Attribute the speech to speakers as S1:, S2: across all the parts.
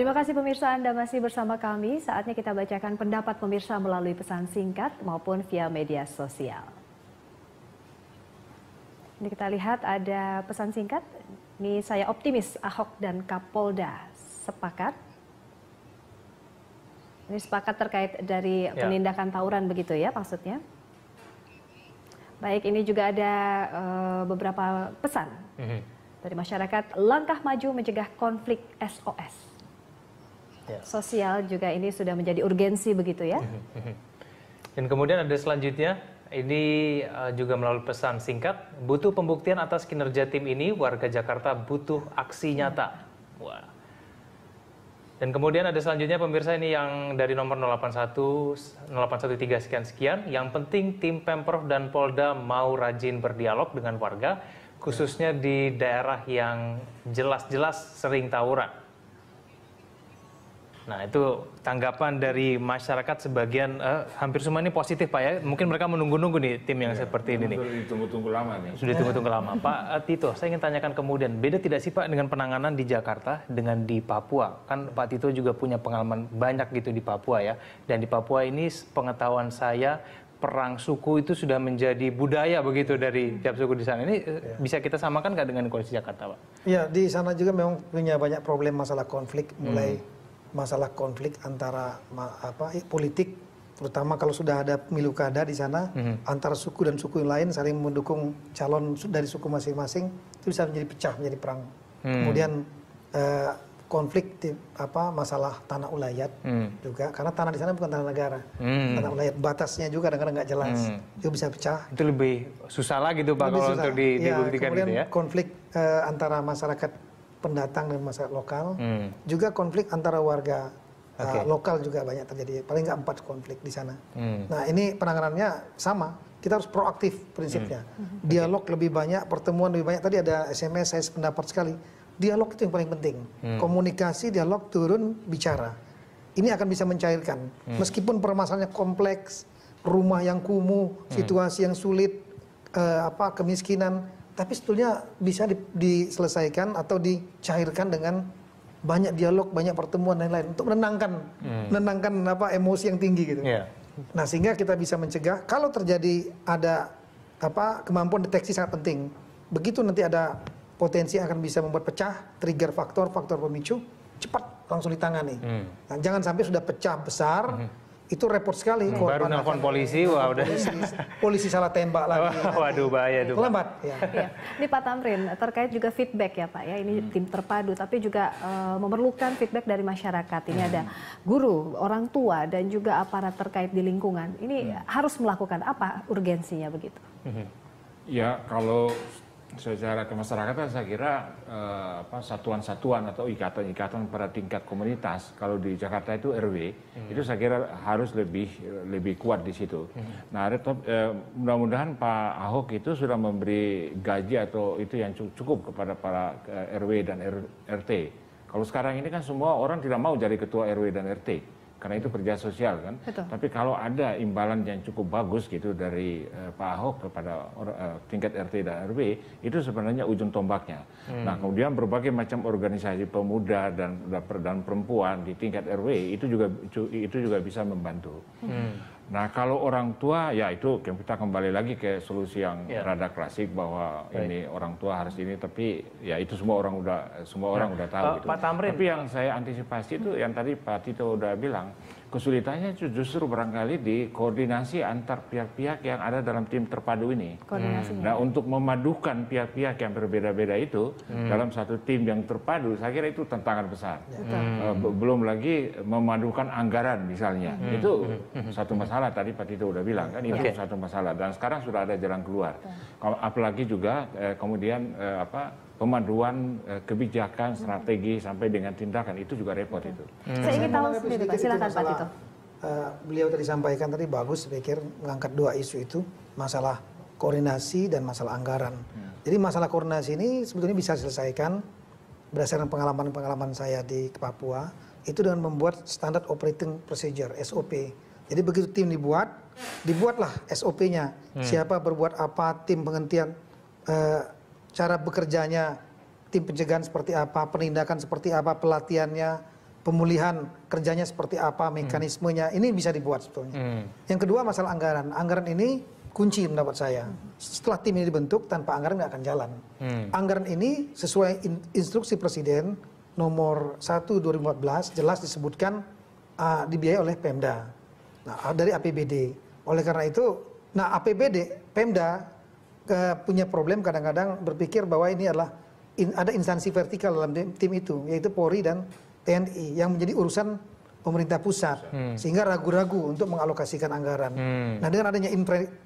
S1: Terima kasih pemirsa, Anda masih bersama kami. Saatnya kita bacakan pendapat pemirsa melalui pesan singkat maupun via media sosial. Ini kita lihat ada pesan singkat. Ini saya optimis Ahok dan Kapolda sepakat. Ini sepakat terkait dari penindakan tawuran begitu ya maksudnya. Baik, ini juga ada beberapa pesan dari masyarakat. Langkah maju mencegah konflik SOS. Sosial juga ini sudah menjadi urgensi begitu ya.
S2: Dan kemudian ada selanjutnya, ini juga melalui pesan singkat, butuh pembuktian atas kinerja tim ini, warga Jakarta butuh aksi nyata. Wah. Dan kemudian ada selanjutnya pemirsa ini yang dari nomor 0813 sekian-sekian, yang penting tim Pemprov dan Polda mau rajin berdialog dengan warga, khususnya di daerah yang jelas-jelas sering tawuran. Nah, itu tanggapan dari masyarakat sebagian, hampir semua ini positif Pak ya. Mungkin mereka menunggu-nunggu nih tim yang seperti ini nih.
S3: Sudah ditunggu-tunggu lama nih.
S2: Sudah ditunggu-tunggu lama. Pak Tito, saya ingin tanyakan kemudian, beda tidak sih Pak dengan penanganan di Jakarta dengan di Papua? Kan Pak Tito juga punya pengalaman banyak gitu di Papua ya. Dan di Papua ini pengetahuan saya, perang suku itu sudah menjadi budaya begitu dari tiap suku di sana. Ini bisa kita samakan nggak dengan kondisi Jakarta Pak?
S4: Iya, di sana juga memang punya banyak problem masalah konflik, mulai masalah konflik antara politik, terutama kalau sudah ada pemilu kada di sana, antara suku dan suku yang lain saling mendukung calon dari suku masing-masing, itu bisa menjadi pecah, menjadi perang. Kemudian konflik masalah tanah ulayat juga, karena tanah di sana bukan tanah negara, tanah ulayat, batasnya juga kadang-kadang nggak jelas, itu bisa pecah.
S2: Itu lebih susah lagi tuh Pak kalau untuk dibuktikan
S4: kemudian
S2: gitu ya.
S4: Konflik antara masyarakat pendatang dan masyarakat lokal, juga konflik antara warga lokal juga banyak terjadi, paling nggak 4 konflik di sana. Nah ini penanganannya sama, kita harus proaktif prinsipnya, dialog lebih banyak, pertemuan lebih banyak. Tadi ada SMS, saya sependapat sekali, dialog itu yang paling penting, komunikasi, dialog, turun, bicara. Ini akan bisa mencairkan, meskipun permasalahannya kompleks, rumah yang kumuh, situasi yang sulit, kemiskinan, tapi sebetulnya bisa diselesaikan atau dicairkan dengan banyak dialog, banyak pertemuan dan lain-lain untuk menenangkan emosi yang tinggi gitu. Nah, sehingga kita bisa mencegah kalau terjadi ada kemampuan deteksi sangat penting. Begitu nanti ada potensi akan bisa membuat pecah, trigger faktor pemicu, cepat langsung ditangani. Nah, jangan sampai sudah pecah besar, itu repot sekali.
S2: Baru nelfon polisi, wah udah.
S4: Polisi salah tembak lagi.
S2: Waduh, bahaya itu.
S4: Lambat. Ya.
S1: Ini Pak Tamrin, terkait juga feedback ya Pak ya, ini tim terpadu, tapi juga memerlukan feedback dari masyarakat. Ini ada guru, orang tua, dan juga aparat terkait di lingkungan. Ini harus melakukan apa urgensinya begitu?
S3: Ya, kalau secara kemasyarakatan saya kira satuan-satuan atau ikatan-ikatan pada tingkat komunitas, kalau di Jakarta itu RW, itu saya kira harus lebih kuat di situ. Nah, mudah-mudahan Pak Ahok itu sudah memberi gaji atau itu yang cukup kepada para RW dan RT. Kalau sekarang ini kan semua orang tidak mau jadi ketua RW dan RT. Karena itu kerja sosial kan.
S1: Betul.
S3: Tapi kalau ada imbalan yang cukup bagus gitu dari Pak Ahok kepada tingkat RT dan RW, itu sebenarnya ujung tombaknya. Nah, kemudian berbagai macam organisasi pemuda dan perempuan di tingkat RW itu juga bisa membantu. Nah, kalau orang tua ya itu kita kembali lagi ke solusi yang rada klasik bahwa ini orang tua harus ini, tapi ya itu semua orang udah tahu gitu.
S2: Pak Tamrin.
S3: Tapi yang saya antisipasi itu yang tadi Pak Tito udah bilang, kesulitannya justru barangkali di koordinasi antar pihak-pihak yang ada dalam tim terpadu ini. Nah, untuk memadukan pihak-pihak yang berbeda-beda itu dalam satu tim yang terpadu, saya kira itu tantangan besar. Belum lagi memadukan anggaran misalnya, itu satu masalah. Tadi Pak Tito udah bilang kan, itu satu masalah. Dan sekarang sudah ada jalan keluar. Apalagi juga kemudian pemaduan kebijakan, strategi sampai dengan tindakan itu juga repot itu.
S1: Saya ingin tahu sendiri Pak, silakan Pak Tito.
S4: Beliau tadi sampaikan tadi bagus, saya pikir mengangkat 2 isu itu, masalah koordinasi dan masalah anggaran. Jadi masalah koordinasi ini sebetulnya bisa diselesaikan berdasarkan pengalaman saya di Papua, itu dengan membuat standard operating procedure (SOP). Jadi begitu tim dibuatlah SOP-nya. Siapa berbuat apa, tim penghentian, cara bekerjanya, tim pencegahan seperti apa, penindakan seperti apa, pelatihannya, pemulihan kerjanya seperti apa, mekanismenya, ini bisa dibuat sebetulnya. Yang kedua masalah anggaran. Anggaran ini kunci menurut saya. Setelah tim ini dibentuk, tanpa anggaran nggak akan jalan. Anggaran ini sesuai instruksi Presiden nomor 1 2014 jelas disebutkan dibiayai oleh Pemda. Nah, dari APBD. Oleh karena itu, APBD, Pemda punya problem kadang-kadang berpikir bahwa ini adalah ada instansi vertikal dalam tim itu, yaitu Polri dan TNI yang menjadi urusan pemerintah pusat, sehingga ragu-ragu untuk mengalokasikan anggaran. Nah, dengan adanya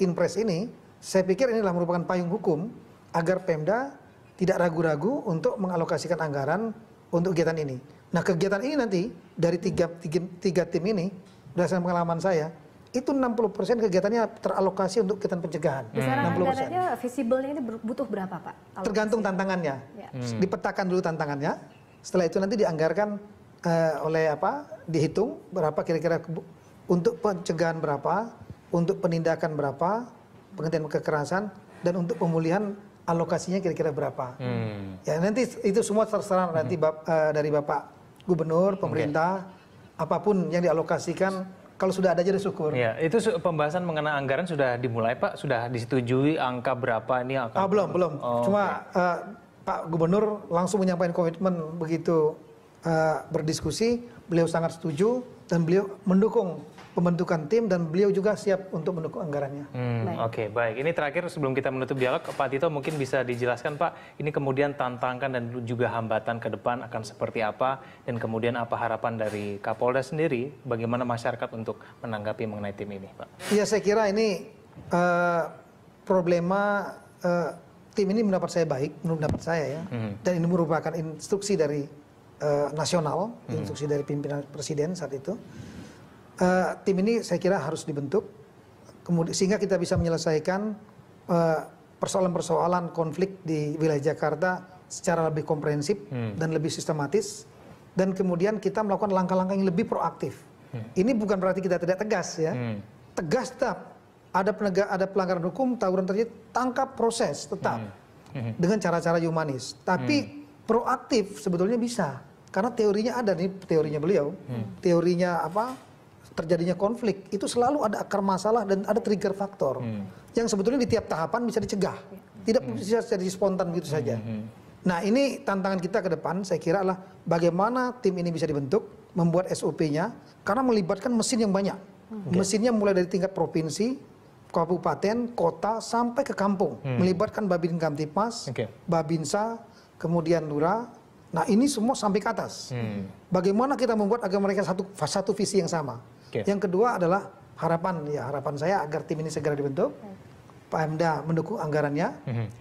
S4: Inpres ini, saya pikir ini adalah merupakan payung hukum agar Pemda tidak ragu-ragu untuk mengalokasikan anggaran untuk kegiatan ini. Nah, kegiatan ini nanti dari tiga tim ini, berdasarkan pengalaman saya, itu 60% kegiatannya teralokasi untuk kegiatan pencegahan.
S1: Besaran anggarannya visible-nya ini butuh berapa, Pak?
S4: Tergantung tantangannya. Dipetakan dulu tantangannya. Setelah itu nanti dianggarkan dihitung berapa kira-kira untuk pencegahan berapa, untuk penindakan berapa, penghentian kekerasan, dan untuk pemulihan alokasinya kira-kira berapa. Ya nanti itu semua terserah nanti dari Bapak Gubernur, pemerintah, apapun yang dialokasikan. Kalau sudah ada jadi syukur.
S2: Ya, itu pembahasan mengenai anggaran sudah dimulai, Pak? Sudah disetujui angka berapa ini akan?
S4: Belum. Cuma Pak Gubernur langsung menyampaikan komitmen begitu berdiskusi, beliau sangat setuju dan beliau mendukung pembentukan tim dan beliau juga siap untuk mendukung anggarannya.
S2: Oke, baik. Ini terakhir sebelum kita menutup dialog, Pak Tito mungkin bisa dijelaskan, Pak, ini kemudian tantangan dan juga hambatan ke depan akan seperti apa dan kemudian apa harapan dari Kapolda sendiri, bagaimana masyarakat untuk menanggapi mengenai tim ini, Pak?
S4: Iya, saya kira ini problema tim ini mendapat saya baik, menurut saya ya, dan ini merupakan instruksi dari nasional, instruksi dari pimpinan Presiden saat itu. Tim ini saya kira harus dibentuk, sehingga kita bisa menyelesaikan persoalan-persoalan konflik di wilayah Jakarta secara lebih komprehensif dan lebih sistematis, dan kemudian kita melakukan langkah-langkah yang lebih proaktif. Ini bukan berarti kita tidak tegas ya, tegas tetap. Ada pelanggaran hukum, tawuran terjadi, tangkap, proses tetap dengan cara-cara humanis. Tapi proaktif sebetulnya bisa, karena teorinya ada nih, teorinya beliau, teorinya terjadinya konflik itu selalu ada akar masalah dan ada trigger faktor yang sebetulnya di tiap tahapan bisa dicegah, tidak bisa jadi spontan gitu saja. Nah, ini tantangan kita ke depan saya kira adalah bagaimana tim ini bisa dibentuk, membuat SOP-nya, karena melibatkan mesin yang banyak. Mesinnya mulai dari tingkat provinsi, kabupaten, kota, sampai ke kampung. Melibatkan Babin Kamtipmas, Babinsa, kemudian Lurah. Nah, ini semua sampai ke atas. Bagaimana kita membuat agar mereka satu visi yang sama. Yang kedua adalah harapan saya agar tim ini segera dibentuk, Pemda mendukung anggarannya,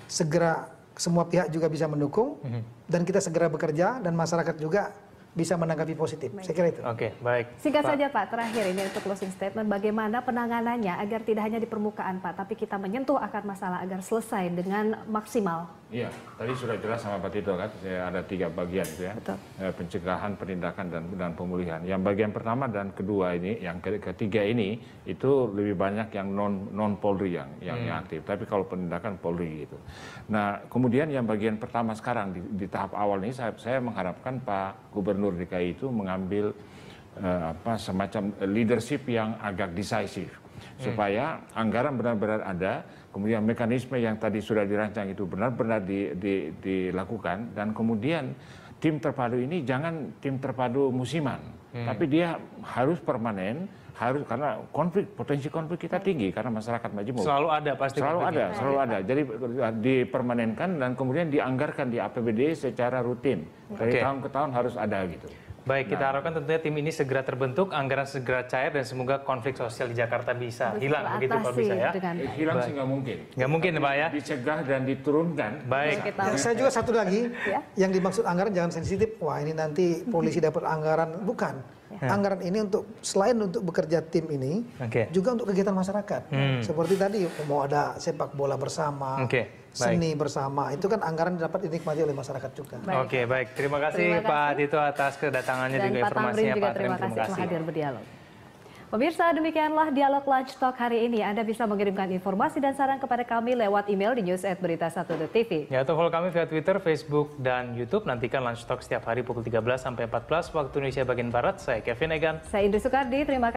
S4: segera semua pihak juga bisa mendukung, dan kita segera bekerja dan masyarakat juga bisa menanggapi positif. Saya kira itu.
S2: Oke, baik.
S1: Singkat saja Pak, terakhir ini untuk closing statement, bagaimana penanganannya agar tidak hanya di permukaan Pak, tapi kita menyentuh akar masalah agar selesai dengan maksimal.
S3: Iya, tadi sudah jelas sama Pak Tito kan, ada 3 bagian itu ya. Betul. Pencegahan, penindakan, dan pemulihan. Yang bagian pertama dan kedua ini, yang ketiga ini, itu lebih banyak yang non Polri yang aktif. Tapi kalau penindakan Polri gitu. Nah, kemudian yang bagian pertama sekarang di tahap awal ini, saya mengharapkan Pak Gubernur DKI itu mengambil semacam leadership yang agak decisive supaya anggaran benar-benar ada, kemudian mekanisme yang tadi sudah dirancang itu benar-benar dilakukan, dan kemudian tim terpadu ini jangan tim terpadu musiman, tapi dia harus permanen, karena potensi konflik kita tinggi karena masyarakat majemuk.
S2: Selalu ada pasti.
S3: Selalu ada. Jadi dipermanenkan dan kemudian dianggarkan di APBD secara rutin. Dari tahun ke tahun harus ada gitu.
S2: Baik, kita harapkan tentunya tim ini segera terbentuk, anggaran segera cair, dan semoga konflik sosial di Jakarta bisa hilang begitu Pak, bisa ya.
S3: Hilang sih nggak mungkin.
S2: Nggak mungkin Pak ya.
S3: Dicegah dan diturunkan.
S2: Baik.
S4: Saya juga satu lagi, yang dimaksud anggaran jangan sensitif. Wah, ini nanti polisi dapat anggaran, bukan. Anggaran ini selain untuk bekerja tim ini, juga untuk kegiatan masyarakat. Seperti tadi mau ada sepak bola bersama, seni bersama, itu kan anggaran dapat dinikmati oleh masyarakat juga.
S2: Oke, baik. Terima kasih Pak Tito atas kedatangannya dan juga informasinya.
S1: Pak Tamrin juga terima kasih telah hadir berdialog. Pemirsa, demikianlah dialog Lunch Talk hari ini. Anda bisa mengirimkan informasi dan saran kepada kami lewat email di news@berita1.tv.
S2: Ya, atau follow kami via Twitter, Facebook, dan YouTube. Nantikan Lunch Talk setiap hari pukul 13 sampai 14 waktu Indonesia bagian Barat. Saya Kevin Egan.
S1: Saya Indri Soekardi, terima kasih.